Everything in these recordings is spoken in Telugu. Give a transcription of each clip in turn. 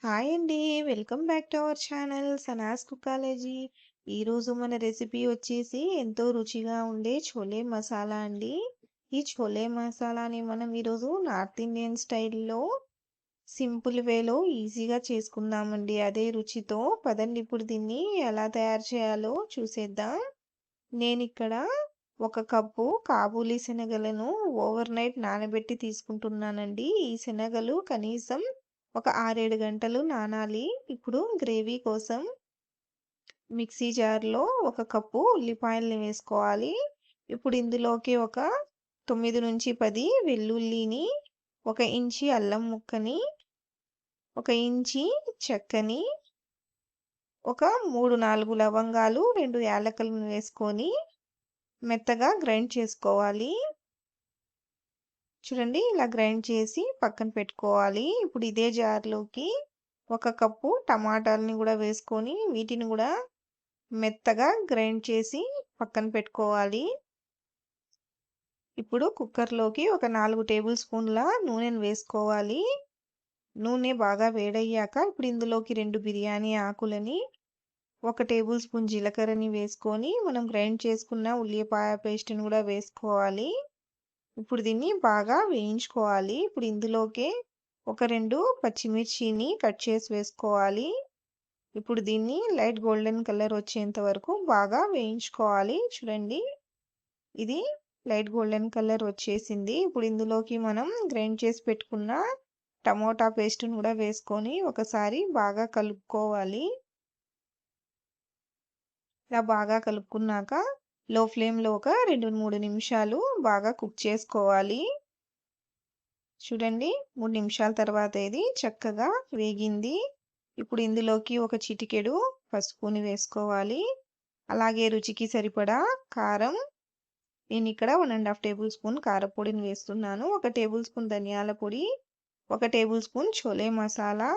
హాయ్ అండి. Welcome back to our channel Sanas కుకాలజీ. ఈరోజు మన రెసిపీ వచ్చేసి ఎంతో రుచిగా ఉండే ఛోలే మసాలా అండి. ఈ ఛోలే మసాలాని మనం ఈరోజు నార్త్ ఇండియన్ స్టైల్‌లో సింపుల్ వేలో ఈజీగా చేసుకుందామండి. అదే రుచితో. పదండి ఇప్పుడు దీన్ని ఎలా తయారు చేయాలో చూసేద్దాం. నేనిక్కడ ఒక కప్పు కాబూలీ శనగలను ఓవర్ నైట్ నానబెట్టి తీసుకుంటున్నానండి. ఈ శనగలు కనీసం ఒక 6, 7 గంటలు నానాలి. ఇప్పుడు గ్రేవీ కోసం మిక్సీ జార్‌లో ఒక కప్పు ఉల్లిపాయల్ని వేసుకోవాలి. ఇప్పుడు ఇందులోకి ఒక 9-10 వెల్లుల్లిని, 1 ఇంచి అల్లం ముక్కని, 1 ఇంచి చెక్కని, ఒక 3, 4 లవంగాలు, 2 యాలకులను వేసుకొని మెత్తగా గ్రైండ్ చేసుకోవాలి. చూడండి ఇలా గ్రైండ్ చేసి పక్కన పెట్టుకోవాలి. ఇప్పుడు ఇదే జార్‌లోకి ఒక కప్పు టమాటాలని గూడా వేసుకొని వీటిని గూడా మెత్తగా గ్రైండ్ చేసి పక్కన పెట్టుకోవాలి. ఇప్పుడు కుక్కర్‌లోకి ఒక 4 టేబుల్ స్పూన్ల నూనెను వేసుకోవాలి. నూనె బాగా వేడయ్యాక ఇప్పుడు ఇందులోకి 2 బిర్యానీ ఆకులని, 1 టేబుల్ స్పూన్ జీలకర్రని వేసుకొని మనం గ్రైండ్ చేసుకున్న ఉల్లిపాయ పేస్ట్‌ని గూడా వేసుకోవాలి. ఇప్పుడు దీన్ని బాగా వేయించుకోవాలి. ఇప్పుడు ఇందులోకే ఒక 2 పచ్చిమిర్చిని కట్ చేసి వేసుకోవాలి. ఇప్పుడు దీన్ని లైట్ గోల్డెన్ కలర్ వచ్చేంత వరకు బాగా వేయించుకోవాలి. చూడండి ఇది లైట్ గోల్డెన్ కలర్ వచ్చేసింది. ఇప్పుడు ఇందులోకి మనం గ్రైండ్ చేసి పెట్టుకున్న టమోటా పేస్ట్‌ని కూడా వేసుకొని ఒకసారి బాగా కలుపుకోవాలి. ఇలా బాగా కలుపుకున్నాక లో ఫ్లేమ్‌లో ఒక 2, 3 నిమిషాలు బాగా కుక్ చేసుకోవాలి. చూడండి 3 నిమిషాల తర్వాత ఇది చక్కగా వేగింది. ఇప్పుడు ఇందులోకి ఒక చిటికెడు పసుపుని వేసుకోవాలి. అలాగే రుచికి సరిపడా కారం. నేనిక్కడ 1 ½ టేబుల్ స్పూన్ కారపొడిని వేస్తున్నాను. 1 టేబుల్ స్పూన్ ధనియాల పొడి, 1 టేబుల్ స్పూన్ ఛోలే మసాలా,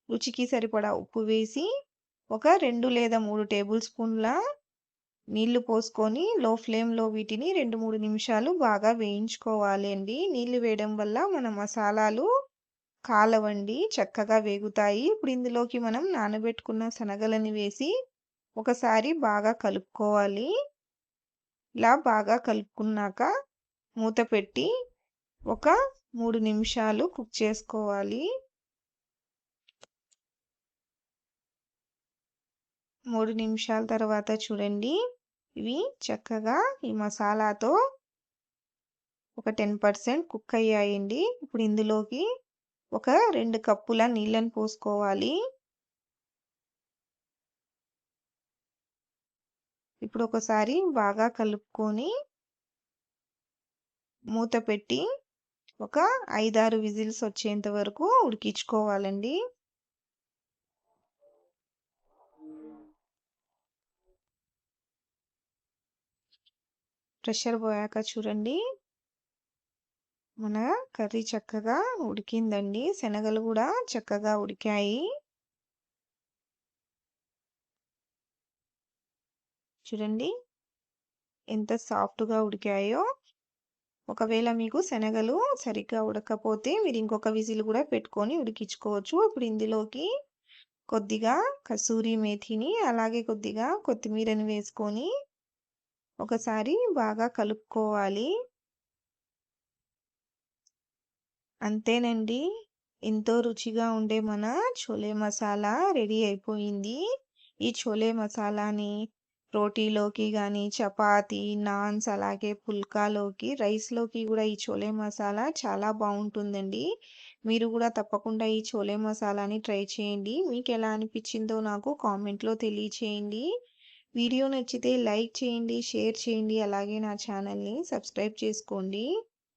రుచికి సరిపడా ఉప్పు వేసి ఒక 2 లేదా 3 టేబుల్ స్పూన్ల నీళ్లు పోసుకొని లో ఫ్లేమ్‌లో వీటిని 2, 3 నిమిషాలు బాగా వేయించుకోవాలి అండి. నీళ్లు వేయడం వల్ల మన మసాలాలు కాలవండి, చక్కగా వేగుతాయి. ఇప్పుడు ఇందులోకి మనం నానబెట్టుకున్న శనగలని వేసి ఒకసారి బాగా కలుపుకోవాలి. ఇలా బాగా కలుపుకున్నాక మూత పెట్టి ఒక 3 నిమిషాలు కుక్ చేసుకోవాలి. 3 నిమిషాల తర్వాత చూడండి ఇవి చక్కగా ఈ మసాలాతో ఒక 10% కుక్ అయ్యాయండి. ఇప్పుడు ఇందులోకి ఒక 2 కప్పుల నీళ్ళని పోసుకోవాలి. ఇప్పుడు ఒకసారి బాగా కలుపుకొని మూత పెట్టి ఒక 5, 6 విజిల్స్ వచ్చేంత వరకు ఉడికించుకోవాలండి. ప్రెషర్ పోయాక చూడండి మన కర్రీ చక్కగా ఉడికిందండి. శనగలు కూడా చక్కగా ఉడికాయి. చూడండి ఎంత సాఫ్ట్‌గా ఉడికాయో. ఒకవేళ మీకు శనగలు సరిగ్గా ఉడకకపోతే మీరు ఇంకొక విజిల్ కూడా పెట్టుకొని ఉడికించుకోవచ్చు. ఇప్పుడు ఇందులోకి కొద్దిగా కసూరి మేథిని, అలాగే కొద్దిగా కొత్తిమీరని వేసుకొని ఒకసారి బాగా కలుపుకోవాలి. అంతేనండి. ఎంతో రుచిగా ఉండే మన ఛోలే మసాలా రెడీ అయిపోయింది. ఈ ఛోలే మసాలాని రోటీలోకి గానీ, చపాతీ, నాన్స్ అలాగే పుల్కాలోకి, రైస్‌లోకి గూడా ఈ ఛోలే మసాలా చాలా బావుంటుందండి. మీరు గూడా తప్పకుండా ఈ ఛోలే మసాలాని ట్రై చేయండి. మీకెలా అనిపిచ్చిందో నాకు కామెంట్‌లో తెలియచేయండి. వీడియో నచ్చితే లైక్ చేయండి, షేర్ చేయండి, అలాగే నా ఛానల్‌ని సబ్స్క్రైబ్ చేసుకోండి.